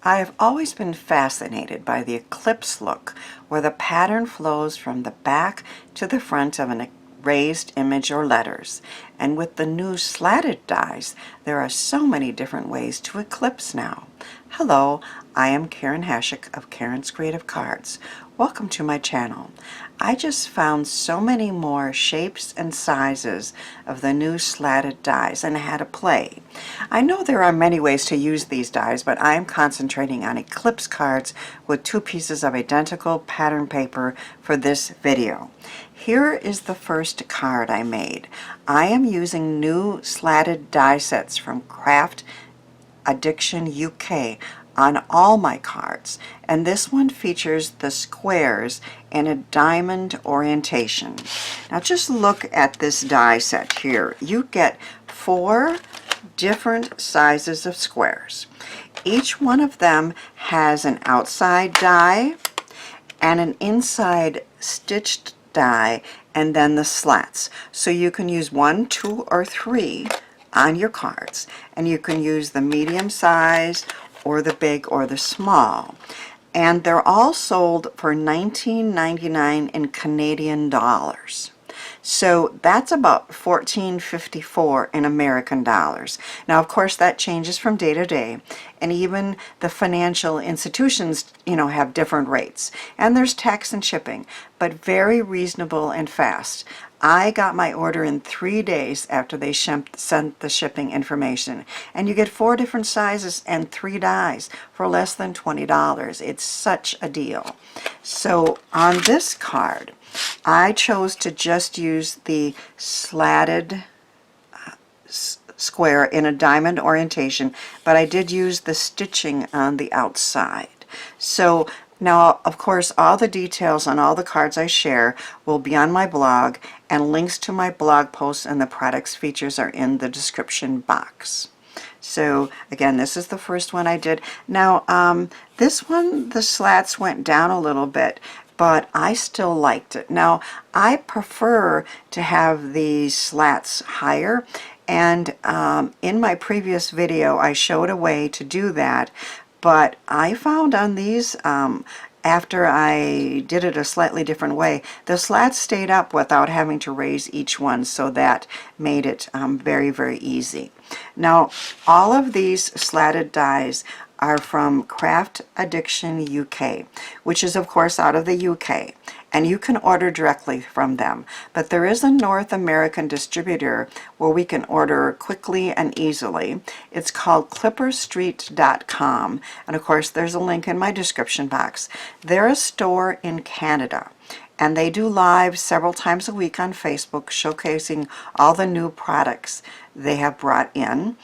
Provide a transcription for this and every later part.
I have always been fascinated by the Eclipse look, where the pattern flows from the back to the front of an raised image or letters. And with the new slatted dies, there are so many different ways to eclipse now. Hello, I am Karen Hashik of Karen's Creative Cards. Welcome to my channel. I just found so many more shapes and sizes of the new slatted dies and had to play. I know there are many ways to use these dies, but I am concentrating on Eclipse cards with 2 pieces of identical pattern paper for this video. Here is the first card I made. I am using new slatted die sets from Craft Addiction UK on all my cards, and this one features the squares in a diamond orientation. Now just look at this die set here. You get 4 different sizes of squares. Each one of them has an outside die and an inside stitched die, and then the slats. So you can use 1, 2, or 3 on your cards, and you can use the medium size or the big or the small. And they're all sold for $19.99 in Canadian dollars. So that's about $14.54 in American dollars. Now, of course, that changes from day to day, and even the financial institutions, have different rates. And there's tax and shipping, but very reasonable and fast. I got my order in 3 days after they sent the shipping information. And you get 4 different sizes and 3 dies for less than $20. It's such a deal. So on this card, I chose to just use the slatted square in a diamond orientation, but I did use the stitching on the outside. So now, of course, all the details on all the cards I share will be on my blog, and links to my blog posts and the products features are in the description box. So again, this is the first one I did. Now, this one, the slats went down a little bit, but I still liked it. Now, I prefer to have the slats higher, and in my previous video I showed a way to do that, but I found on these, after I did it a slightly different way, the slats stayed up without having to raise each one, so that made it very, very easy. Now, all of these slatted dies are from Craft Addiction UK, which is of course out of the UK, and you can order directly from them. But there is a North American distributor where we can order quickly and easily. It's called clipperstreet.com, and of course there's a link in my description box. They're a store in Canada, and they do live several times a week on Facebook showcasing all the new products they have brought in.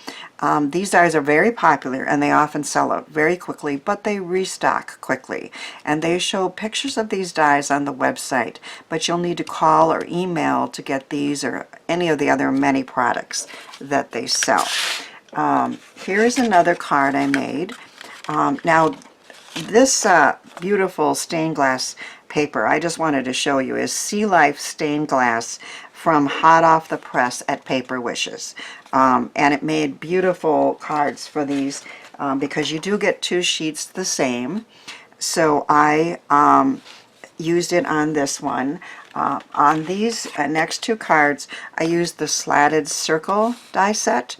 These dies are very popular, and they often sell out very quickly, but they restock quickly. And they show pictures of these dies on the website, but you'll need to call or email to get these or any of the other many products that they sell. Here's another card I made. Now, this beautiful stained glass paper I just wanted to show you is Sealife stained glass from hot off the press at Paper Wishes. And it made beautiful cards for these because you do get 2 sheets the same. So I used it on this one. On these next 2 cards, I used the slatted circle die set.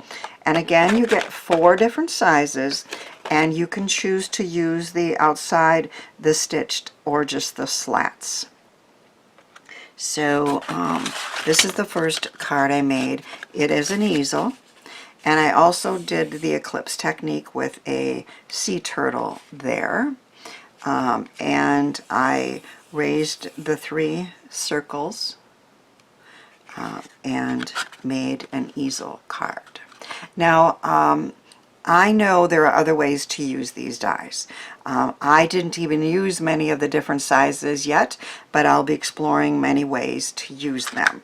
And again, you get 4 different sizes, and you can choose to use the outside, the stitched, or just the slats. So this is the first card I made. It is an easel, and I also did the Eclipse technique with a sea turtle there, and I raised the 3 circles and made an easel card. Now, I know there are other ways to use these dies. I didn't even use many of the different sizes yet, but I'll be exploring many ways to use them.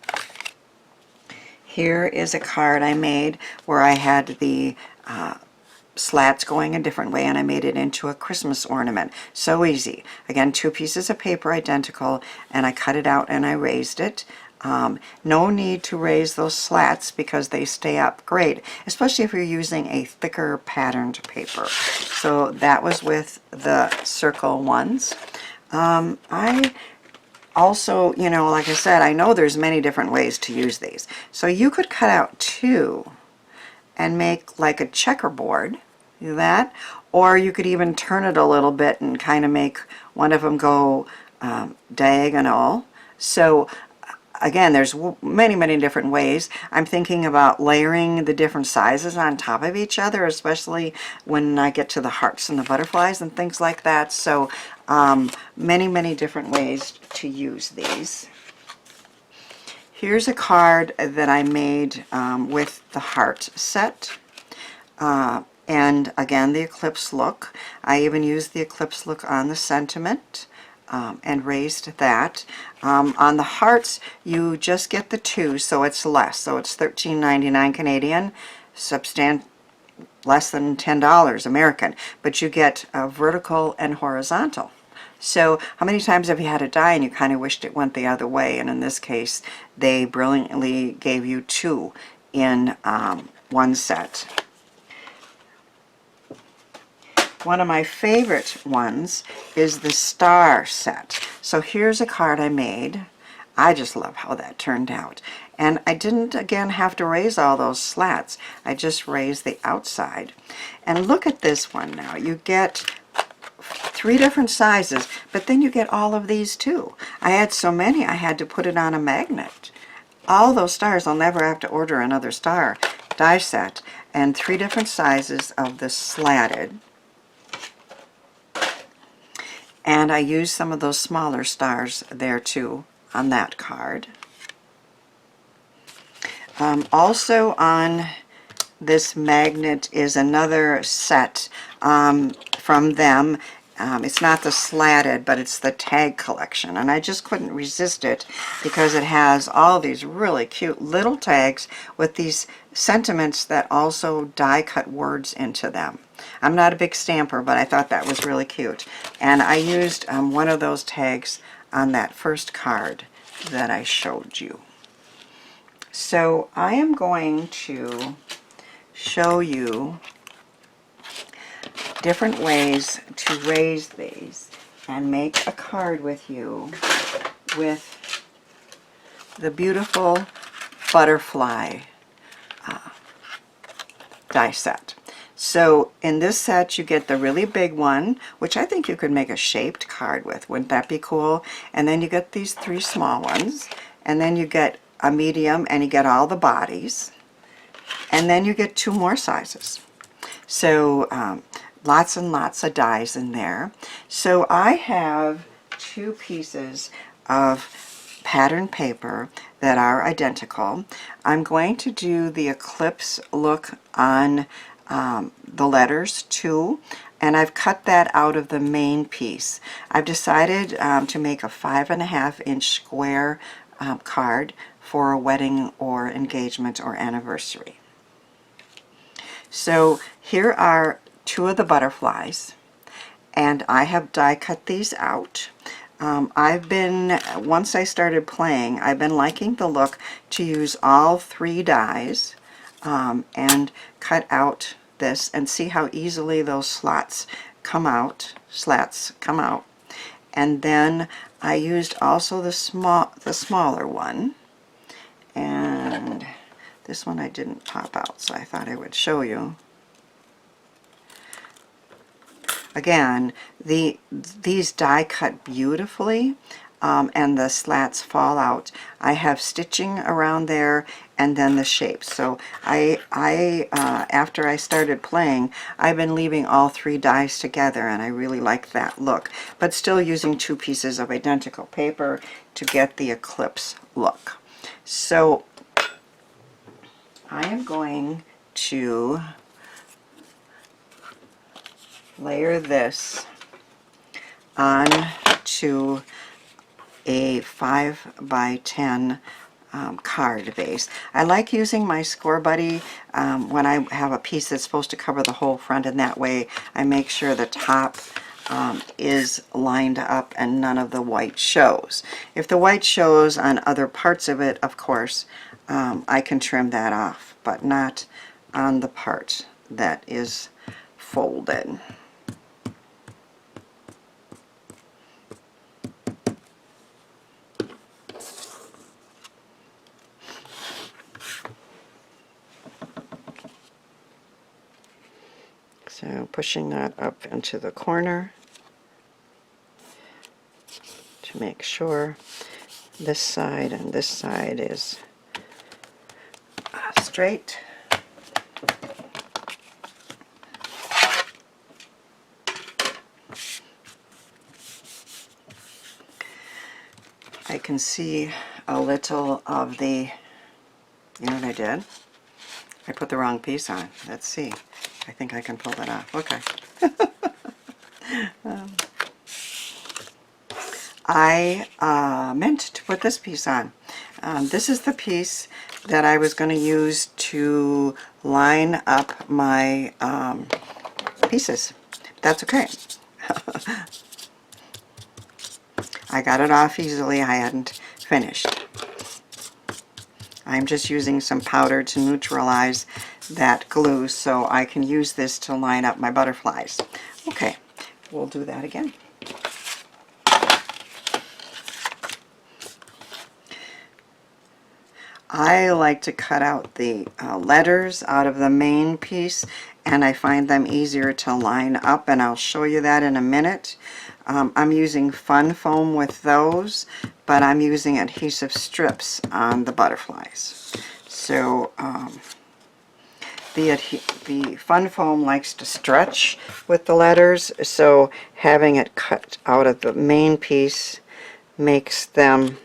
Here is a card I made where I had the slats going a different way, and I made it into a Christmas ornament. So easy. Again, 2 pieces of paper identical, and I cut it out and I raised it. No need to raise those slats because they stay up great, especially if you're using a thicker patterned paper. So that was with the circle ones. I also, you know, like I said, I know there's many different ways to use these. So you could cut out two and make like a checkerboard, do that, or you could even turn it a little bit and kind of make one of them go diagonal. So again, there's many different ways. I'm thinking about layering the different sizes on top of each other, especially when I get to the hearts and the butterflies and things like that. So many different ways to use these. Here's a card that I made with the heart set. And again, the Eclipse look. I even used the Eclipse look on the sentiment and raised that. On the hearts, you just get the two, so it's less. So it's $13.99 Canadian, less than $10 American. But you get vertical and horizontal. So how many times have you had a die and you kind of wished it went the other way? And in this case, they brilliantly gave you two in one set. One of my favorite ones is the star set. So here's a card I made. I just love how that turned out. And I didn't, again, have to raise all those slats. I just raised the outside. And look at this one now. You get three different sizes, but then you get all of these too. I had so many I had to put it on a magnet. All those stars, I'll never have to order another star die set. And three different sizes of the slatted. And I used some of those smaller stars there too on that card. Also on this magnet is another set from them. It's not the slatted, but it's the tag collection. And I just couldn't resist it because it has all these really cute little tags with these sentiments that also die cut words into them. I'm not a big stamper, but I thought that was really cute. And I used one of those tags on that first card that I showed you. So I am going to show you different ways to raise these and make a card with you with the beautiful butterfly die set. So in this set you get the really big one, which I think you could make a shaped card with. Wouldn't that be cool? And then you get these three small ones, and then you get a medium, and you get all the bodies, and then you get two more sizes. So lots and lots of dies in there. So I have two pieces of pattern paper that are identical. I'm going to do the Eclipse look on the letters too, and I've cut that out of the main piece. I've decided to make a 5.5 inch square card for a wedding or engagement or anniversary. So here are two of the butterflies, and I have die cut these out. Once I started playing, I've been liking the look to use all three dies and cut out this and see how easily those slats come out. And then I used also the smaller one, and this one I didn't pop out, so I thought I would show you. Again, these die cut beautifully, and the slats fall out. I have stitching around there and then the shapes. So after I started playing, I've been leaving all three dies together, and I really like that look, but still using two pieces of identical paper to get the Eclipse look. So I am going to layer this onto a 5 by 10 card base. I like using my Score Buddy when I have a piece that's supposed to cover the whole front, and that way I make sure the top is lined up and none of the white shows. If the white shows on other parts of it, of course, I can trim that off, but not on the part that is folded. So pushing that up into the corner to make sure this side and this side is straight. I can see a little of the, you know what I did? I put the wrong piece on. Let's see. I think I can pull that off. Okay. I meant to put this piece on. This is the piece that I was going to use to line up my pieces. That's okay. I got it off easily. I hadn't finished. I'm just using some powder to neutralize that glue so I can use this to line up my butterflies. Okay, we'll do that again. I like to cut out the letters out of the main piece, and I find them easier to line up, and I'll show you that in a minute. I'm using fun foam with those, but I'm using adhesive strips on the butterflies. So the fun foam likes to stretch with the letters, so having it cut out of the main piece makes them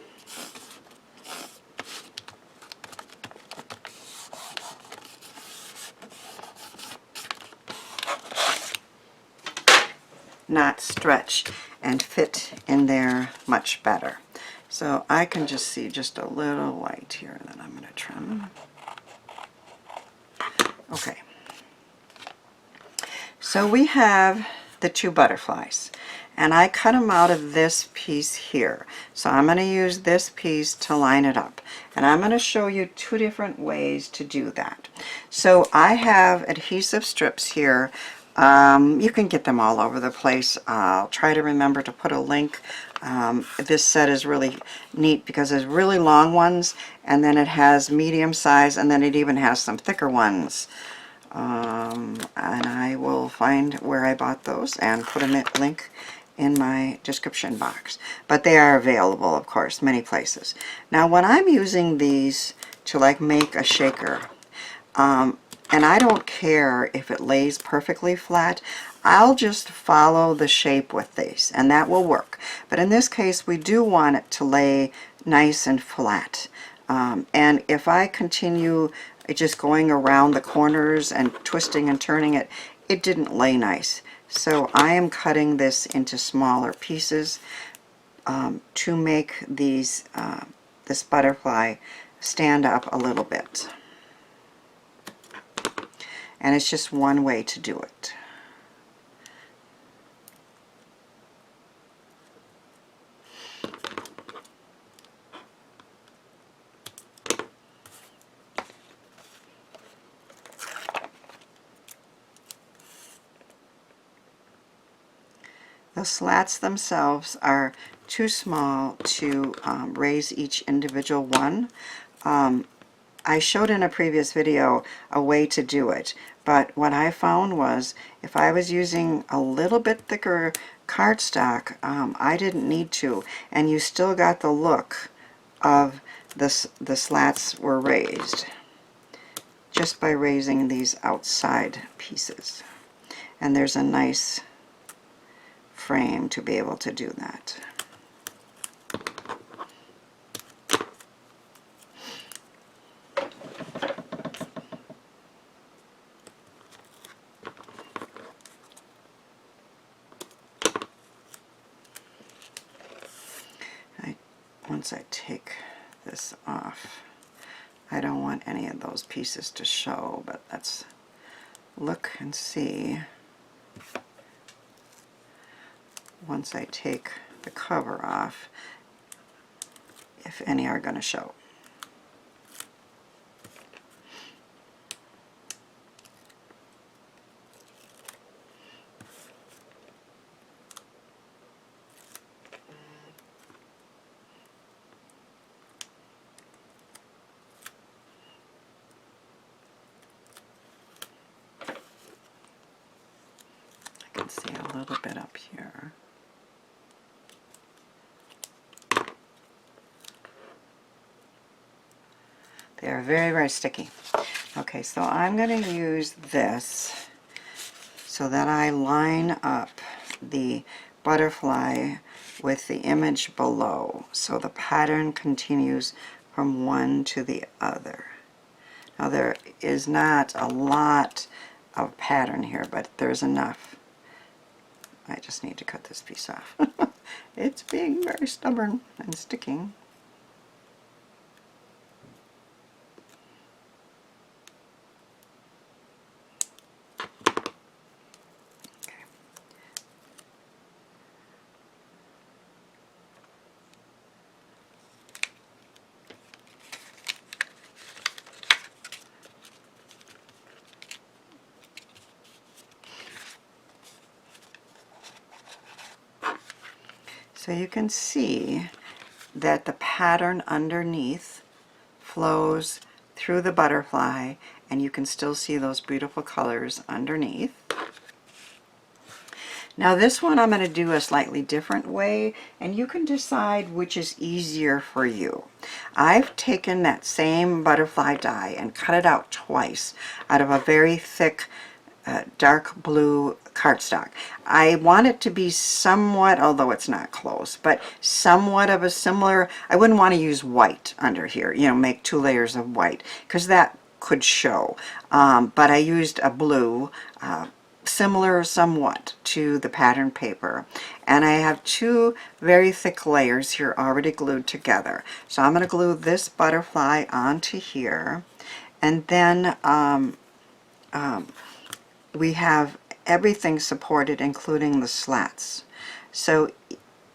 not stretch and fit in there much better. So I can just see just a little white here that I'm going to trim. Okay. So we have the two butterflies, and I cut them out of this piece here. So I'm going to use this piece to line it up, and I'm going to show you two different ways to do that. So I have adhesive strips here. You can get them all over the place. I'll try to remember to put a link. This set is really neat because there's really long ones, and then it has medium size, and then it even has some thicker ones. And I will find where I bought those and put a link in my description box. But they are available, of course, many places. Now when I'm using these to like make a shaker, and I don't care if it lays perfectly flat, I'll just follow the shape with these, and that will work. But in this case, we do want it to lay nice and flat. And if I continue just going around the corners and twisting and turning it, it didn't lay nice. So I am cutting this into smaller pieces to make these this butterfly stand up a little bit. And it's just one way to do it. The slats themselves are too small to raise each individual one. I showed in a previous video a way to do it, but what I found was if I was using a little bit thicker cardstock, I didn't need to, and you still got the look of the slats were raised just by raising these outside pieces. And there's a nice frame to be able to do that. Once I take this off, I don't want any of those pieces to show, but let's look and see once I take the cover off, if any are going to show. I can see a little bit up here. They are very, very sticky. Okay, so I'm going to use this so that I line up the butterfly with the image below, so the pattern continues from one to the other. Now there is not a lot of pattern here, but there's enough. I just need to cut this piece off. It's being very stubborn and sticking. So you can see that the pattern underneath flows through the butterfly, and you can still see those beautiful colors underneath. Now this one I'm going to do a slightly different way, and you can decide which is easier for you. I've taken that same butterfly die and cut it out twice out of a very thick dark blue cardstock. I want it to be somewhat, although it's not close, but somewhat of a similar, I wouldn't want to use white under here, you know, make 2 layers of white, because that could show. But I used a blue, similar somewhat to the pattern paper. And I have 2 very thick layers here already glued together. So I'm going to glue this butterfly onto here, and then we have everything supported, including the slats. So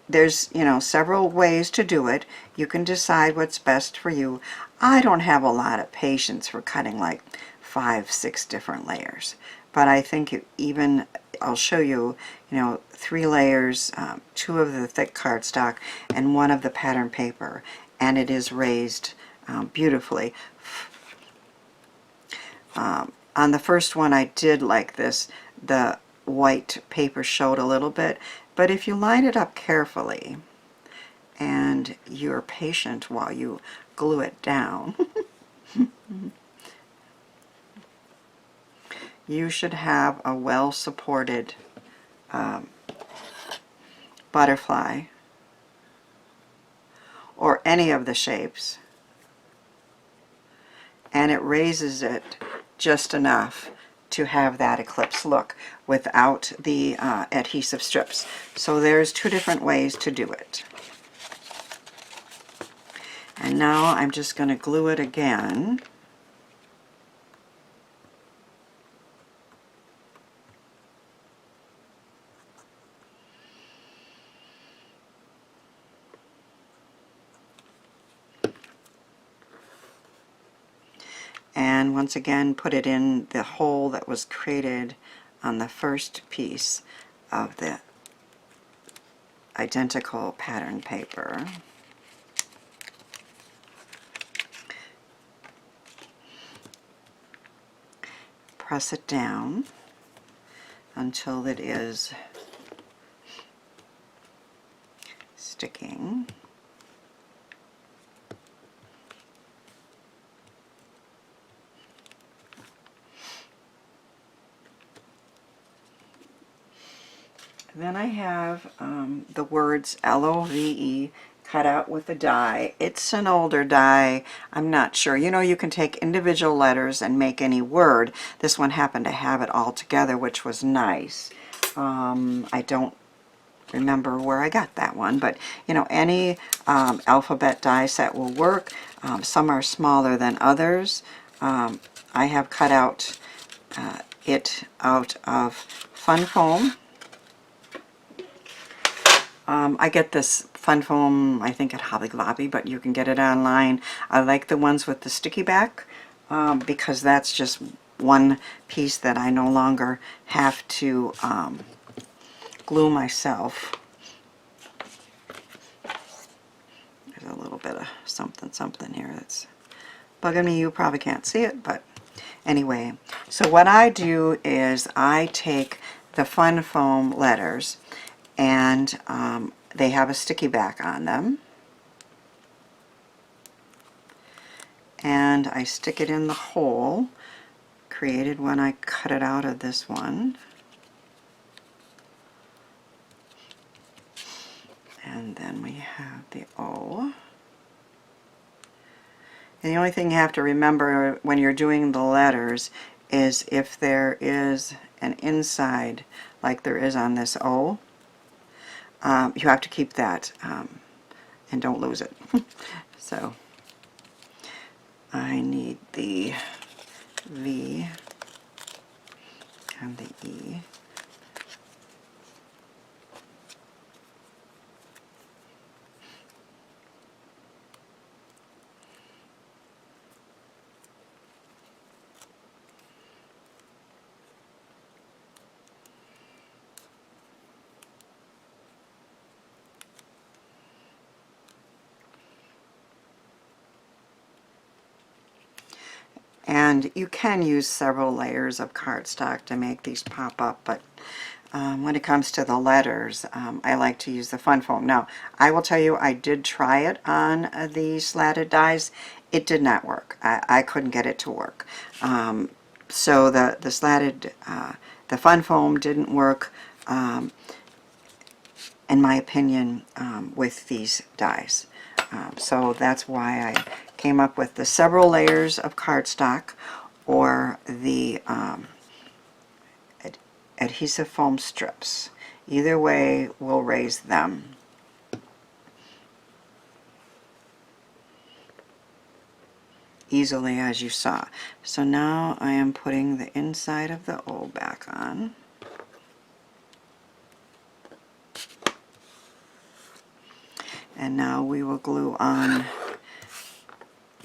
there's, you know, several ways to do it. You can decide what's best for you. I don't have a lot of patience for cutting like 5, 6 different layers, but I think even I'll show you, you know, 3 layers, 2 of the thick cardstock and 1 of the pattern paper, and it is raised beautifully. On the first one I did like this, the white paper showed a little bit, but if you line it up carefully and you're patient while you glue it down, you should have a well-supported butterfly, or any of the shapes, and it raises it just enough to have that eclipse look without the adhesive strips. So there's 2 different ways to do it. And now I'm just going to glue it again. And once again put it in the hole that was created on the first piece of the identical pattern paper. Press it down until it is sticking. Then I have the words LOVE cut out with the die. It's an older die. I'm not sure. You know, you can take individual letters and make any word. This one happened to have it all together, which was nice. I don't remember where I got that one, but you know, any alphabet die set will work. Some are smaller than others. I have cut out it out of fun foam. I get this fun foam, I think at Hobby Lobby, but you can get it online. I like the ones with the sticky back because that's just one piece that I no longer have to glue myself. There's a little bit of something here that's bugging me. You probably can't see it, but anyway. So what I do is I take the fun foam letters, and they have a sticky back on them, and I stick it in the hole created when I cut it out of this one. And then we have the O. And the only thing you have to remember when you're doing the letters is if there is an inside, like there is on this O, you have to keep that and don't lose it. So I need the V and the E. And you can use several layers of cardstock to make these pop up, but when it comes to the letters, I like to use the fun foam. Now, I will tell you, I did try it on the slatted dies. It did not work. I couldn't get it to work. So the slatted, the fun foam didn't work, in my opinion, with these dies. So that's why I came up with the several layers of cardstock, or the adhesive foam strips. Either way will raise them. Easily, as you saw. So now I am putting the inside of the O back on. And now we will glue on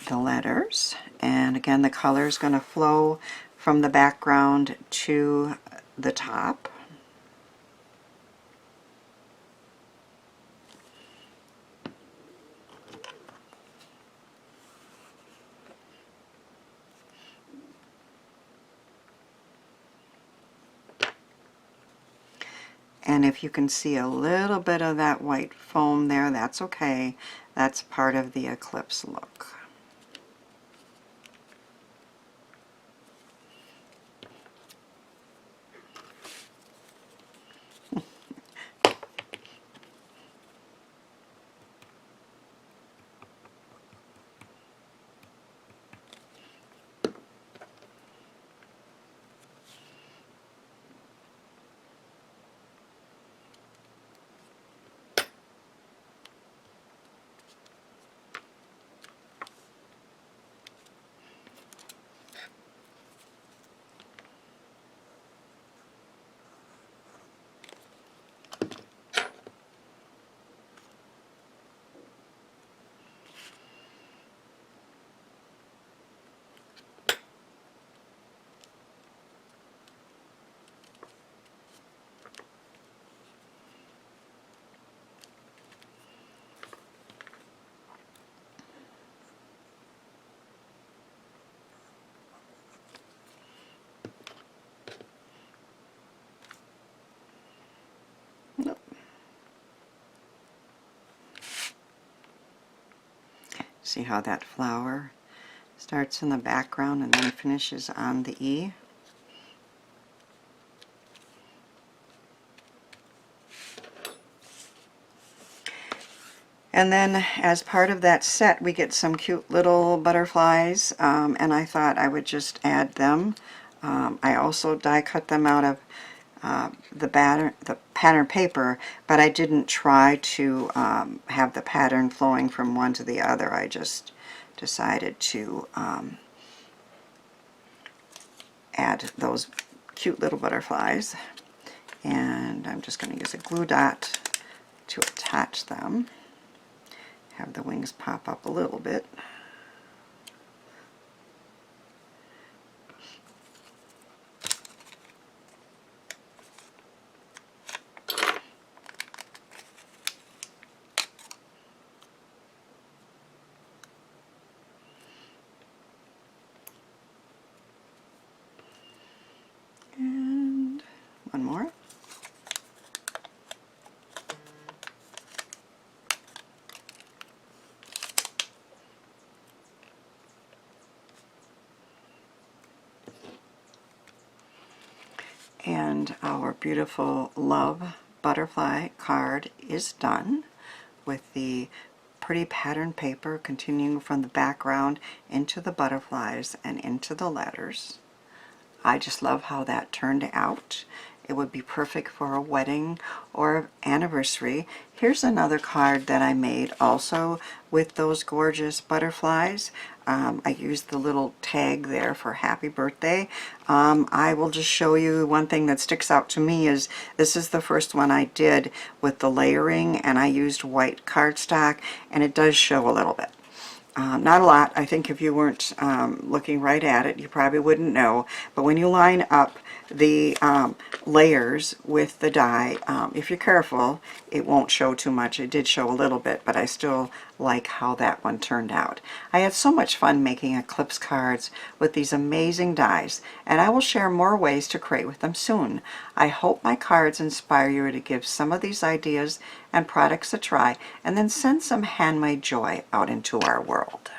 the letters. And again, the color is going to flow from the background to the top. And if you can see a little bit of that white foam there, that's okay. That's part of the Eclipse look. See how that flower starts in the background and then finishes on the E? And then as part of that set, we get some cute little butterflies, and I thought I would just add them. I also die cut them out of the pattern paper, but I didn't try to have the pattern flowing from one to the other. I just decided to add those cute little butterflies. And I'm just going to use a glue dot to attach them. Have the wings pop up a little bit. And one more. And our beautiful love butterfly card is done with the pretty pattern paper continuing from the background into the butterflies and into the letters. I just love how that turned out. It would be perfect for a wedding or anniversary. Here's another card that I made also with those gorgeous butterflies. I used the little tag there for happy birthday. I will just show you one thing that sticks out to me is this is the first one I did with the layering, and I used white cardstock, and it does show a little bit. Not a lot. I think if you weren't looking right at it, you probably wouldn't know. But when you line up the layers with the die, if you're careful, it won't show too much. It did show a little bit, but I still like how that one turned out. I had so much fun making Eclipse cards with these amazing dies, and I will share more ways to create with them soon. I hope my cards inspire you to give some of these ideas and products a try, and then send some handmade joy out into our world.